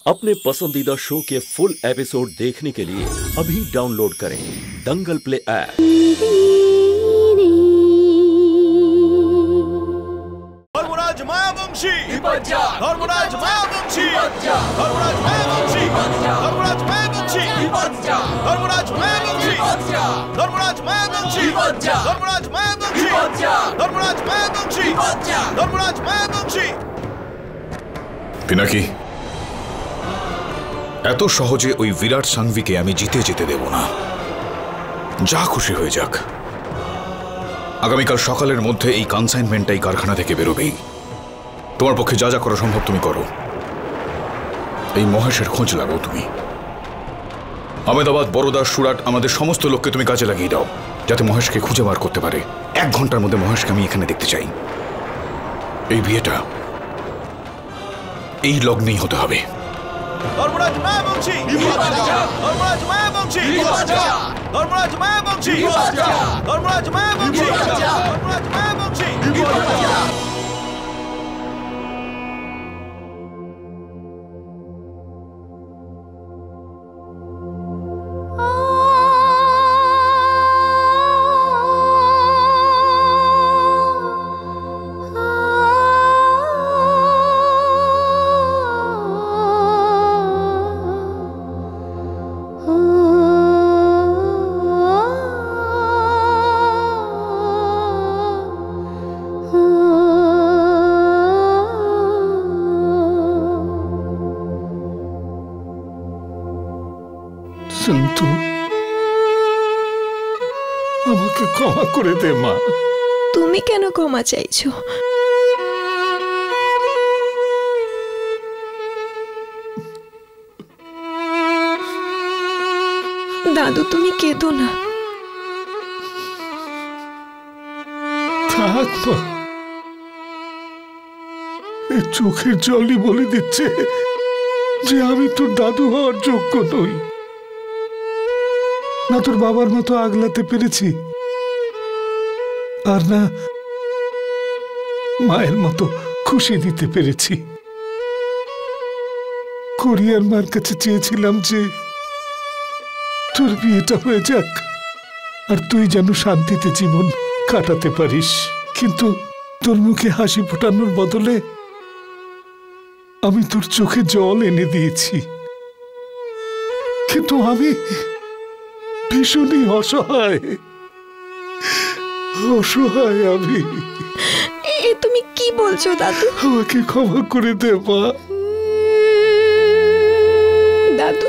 अपने पसंदीदा शो के फुल एपिसोड देखने के लिए अभी डाउनलोड करें दंगल प्ले ऐप। धर्मराज मायावंशी, धर्मराज मायावंशी, धर्मराज मायावंशी, धर्मराज मायावंशी, धर्मराज मायावंशी, धर्मराज मायावंशी, धर्मराज मायावंशी, धर्मराज मायावंशी, धर्मराज मायावंशी। পিনাকি, এত সহজে ওই বিরাট সাংভিকে আমি জিতে যেতে দেব না। যা খুশি হয়ে যাক, আগামীকাল সকালের মধ্যে এই কনসাইনমেন্টটাই কারখানা থেকে বেরোবেই। তোমার পক্ষে যা যা করা সম্ভব তুমি করো। এই মহেশের খোঁজ লাগাও তুমি। আহমেদাবাদ, বরোদা, সুরাট, আমাদের সমস্ত লোককে তুমি কাজে লাগিয়ে দাও, যাতে মহেশকে খুঁজে বার করতে পারে। 1 ঘন্টার মধ্যে মহেশকে আমি এখানে দেখতে চাই। এই বিয়েটা এই লগ্নেই হতে হবে। ধর্মরাজ মায়াবংশী, ধর্মরাজ মায়াবংশী, ধর্মরাজ মায়াবংশী, ধর্মরাজ মায়াবংশী, ধর্মরাজ মায়াবংশী। সন্তু, আমাকে ক্ষমা করে দে মা। তুমি কেন ক্ষমা চাইছো? দাদু, তুমি কেঁদো না। থাক মা, এই চোখের জলই বলে দিচ্ছে যে আমি তোর দাদু হওয়ার যোগ্য নই। না তোর বাবার মতো আগলাতে পেরেছি, আর না মায়ের মতো খুশি দিতে পেরেছি। কোরিয়ার মার কাছে চেয়েছিলাম যে তোর বিয়েটা হয়ে যাক আর তুই যেন শান্তিতে জীবন কাটাতে পারিস, কিন্তু তোর মুখে হাসি ফোটানোর বদলে আমি তোর চোখে জল এনে দিয়েছি। কিন্তু আমি ভীষণই অসহায়, অসহায় আমি। তুমি কি বলছো দাদু? আমাকে ক্ষমা করে দে মা। দাদু,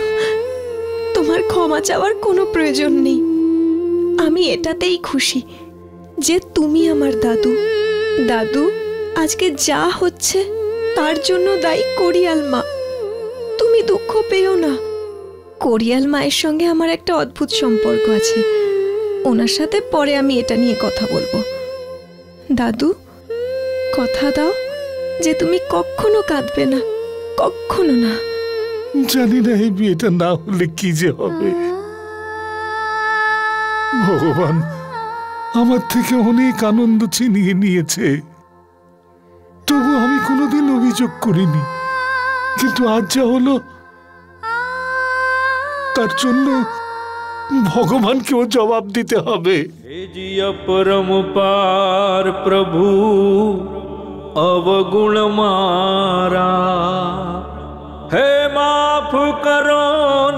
তোমার ক্ষমা চাওয়ার কোনো প্রয়োজন নেই। আমি এটাতেই খুশি যে তুমি আমার দাদু। দাদু, আজকে যা হচ্ছে তার জন্য দায়ী কোরিয়াল মা। তুমি দুঃখ পেও না। কোরিয়াল মায়ের সঙ্গে আমার একটা অদ্ভুত সম্পর্ক আছে। ওনার সাথে পরে আমি এটা নিয়ে কথা বলবো। দাদু, কথা দাও যে তুমি কখনো কাঁদবে না, কখনো না। জানি না এই বিয়েটা না হলে কি যে হবে। ভগবান আমার থেকে অনেক আনন্দ ছিনিয়ে নিয়েছে, তবু আমি কোনোদিন অভিযোগ করিনি। কিন্তু আজ যা হলো তার জন্য ভগবানকেও জবাব দিতে হবে। हे जिया परम पार प्रभु अवगुण मारा, हे माफ करो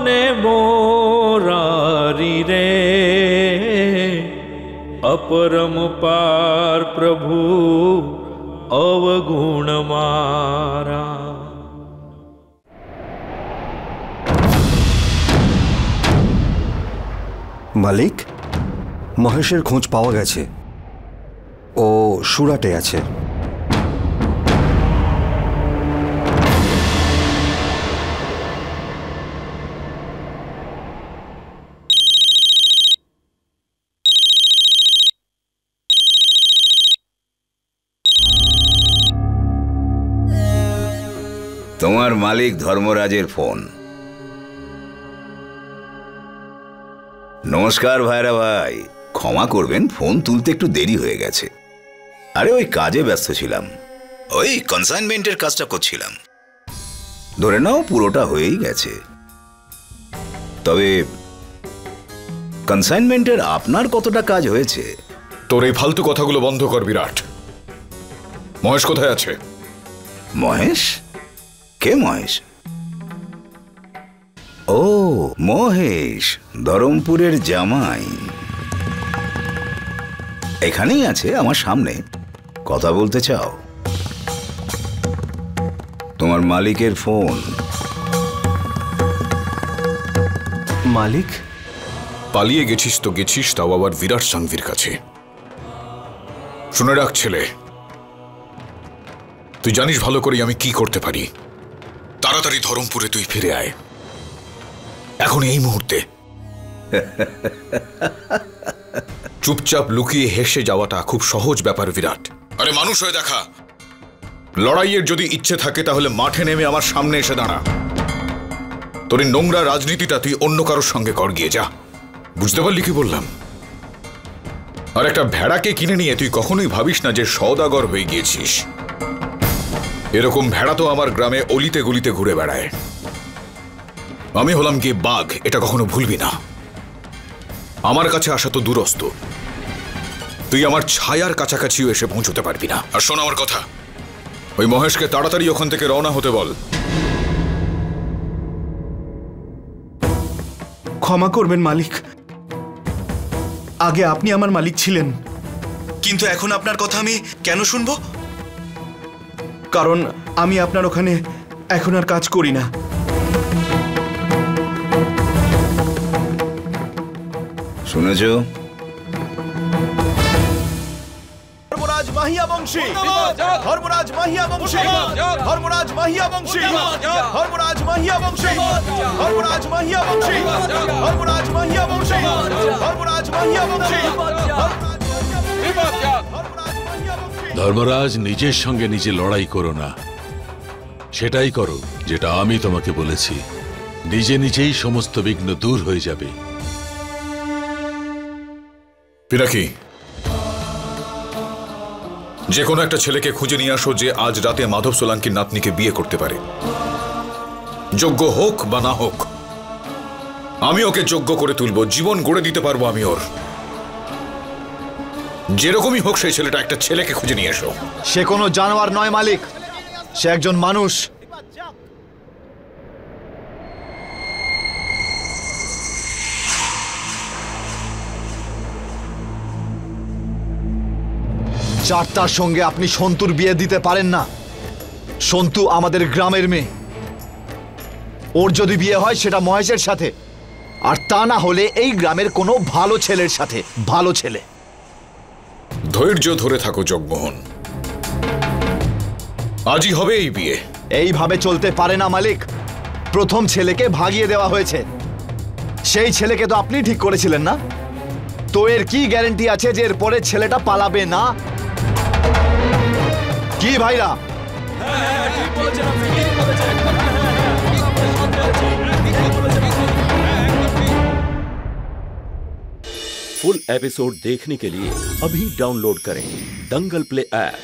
ने मोरारी रे, अपरम पार प्रभु अवगुण मारा। মালিক, মহেশের খোঁজ পাওয়া গেছে। ও সুরাটে আছে। তোমার মালিক ধর্মরাজের ফোন। নমস্কার ভাইরা ভাই, ক্ষমা করবেন, ফোন তুলতে একটু দেরি হয়ে গেছে। আরে ওই কাজে ব্যস্ত ছিলাম, ওই কনসাইনমেন্টের কাজটা করছিলাম। ধরে নাও পুরোটা হয়েই গেছে, তবে কনসাইনমেন্টের আপনার কতটা কাজ হয়েছে? তোর এই ফালতু কথাগুলো বন্ধ কর বিরাট। মহেশ কোথায় আছে? মহেশ? কে মহেশ? ও মহেশ, ধরমপুরের জামাই। এখানেই আছে আমার সামনে। কথা বলতে চাও? তোমার মালিকের ফোন। মালিক? পালিয়ে গেছিস তো গেছিস, তাও আবার বিরাট সাংভির কাছে। শুনে রাখ ছেলে, তুই জানিস ভালো করে আমি কি করতে পারি। তাড়াতাড়ি ধরমপুরে তুই ফিরে আয়, এখন এই মুহূর্তে। চুপচাপ লুকিয়ে হেসে যাওয়াটা খুব সহজ ব্যাপার বিরাট। আরে মানুষ হয়ে দেখা। লড়াইয়ের যদি ইচ্ছে থাকে তাহলে মাঠে নেমে আমার সামনে এসে দাঁড়া। তোর এই নোংরা রাজনীতিটা তুই অন্য কারোর সঙ্গে কর গিয়ে যা। বুঝতে পারলি কি বললাম? আর একটা ভেড়াকে কিনে নিয়ে তুই কখনোই ভাবিস না যে সওদাগর হয়ে গিয়েছিস। এরকম ভেড়া তো আমার গ্রামে অলিতে গলিতে ঘুরে বেড়ায়। আমি হলাম গিয়ে বাঘ, এটা কখনো ভুলবি না। আমার কাছে আসা তো দূরস্থ, তুই আমার ছায়ার কাছাকাছিও এসে পৌঁছতে পারবি না। আর শোন আমার কথা, ওই মহেশকে তাড়াতাড়ি ওখান থেকে রওনা হতে বল। ক্ষমা করবেন মালিক, আগে আপনি আমার মালিক ছিলেন, কিন্তু এখন আপনার কথা আমি কেন শুনবো? কারণ আমি আপনার ওখানে এখন আর কাজ করি না। শুনেছ? ধর্মরাজ মাহিয়া বংশী, ধর্মরাজ মাহিয়া বংশী, ধর্মরাজ মাহিয়া বংশী, ধর্মরাজ মাহিয়া বংশী, ধর্মরাজ মাহিয়া বংশী, ধর্মরাজ মাহিয়া বংশী, ধর্মরাজ মাহিয়া বংশী। ধর্মরাজ, নিজের সঙ্গে নিজে লড়াই করো না, সেটাই করো যেটা আমি তোমাকে বলেছি। নিজে নিজেই সমস্ত বিঘ্ন দূর হয়ে যাবে। পিনাকি, যে কোনো একটা ছেলেকে খুঁজে নিয়ে আসো যে আজ রাতে মাধব সোলাঙ্কির নাতনিকে বিয়ে করতে পারে। যোগ্য হোক বা না হোক, আমি ওকে যোগ্য করে তুলবো, জীবন গড়ে দিতে পারবো আমি ওর। যেরকমই হোক সেই ছেলেটা, একটা ছেলেকে খুঁজে নিয়ে এসো। সে কোনো জানোয়ার নয় মালিক, সে একজন মানুষ। চারটার সঙ্গে আপনি সন্তুর বিয়ে দিতে পারেন না। সন্তু আমাদের গ্রামের মেয়ে, ওর যদি বিয়ে হয় সেটা মহেশের সাথে, আর তা না হলে এই গ্রামের কোনো ভালো ছেলের সাথে। ভালো ছেলে। ধৈর্য ধরে থাকো জগমোহন, আজই হবে এই বিয়ে। এইভাবে চলতে পারে না মালিক। প্রথম ছেলেকে ভাগিয়ে দেওয়া হয়েছে, সেই ছেলেকে তো আপনি ঠিক করেছিলেন না? তো এর কি গ্যারান্টি আছে যে এর পরে ছেলেটা পালাবে না? কি ভাইরা? फुल एपिसोड देखने के लिए अभी डाउनलोड करें दंगल प्ले ऐप।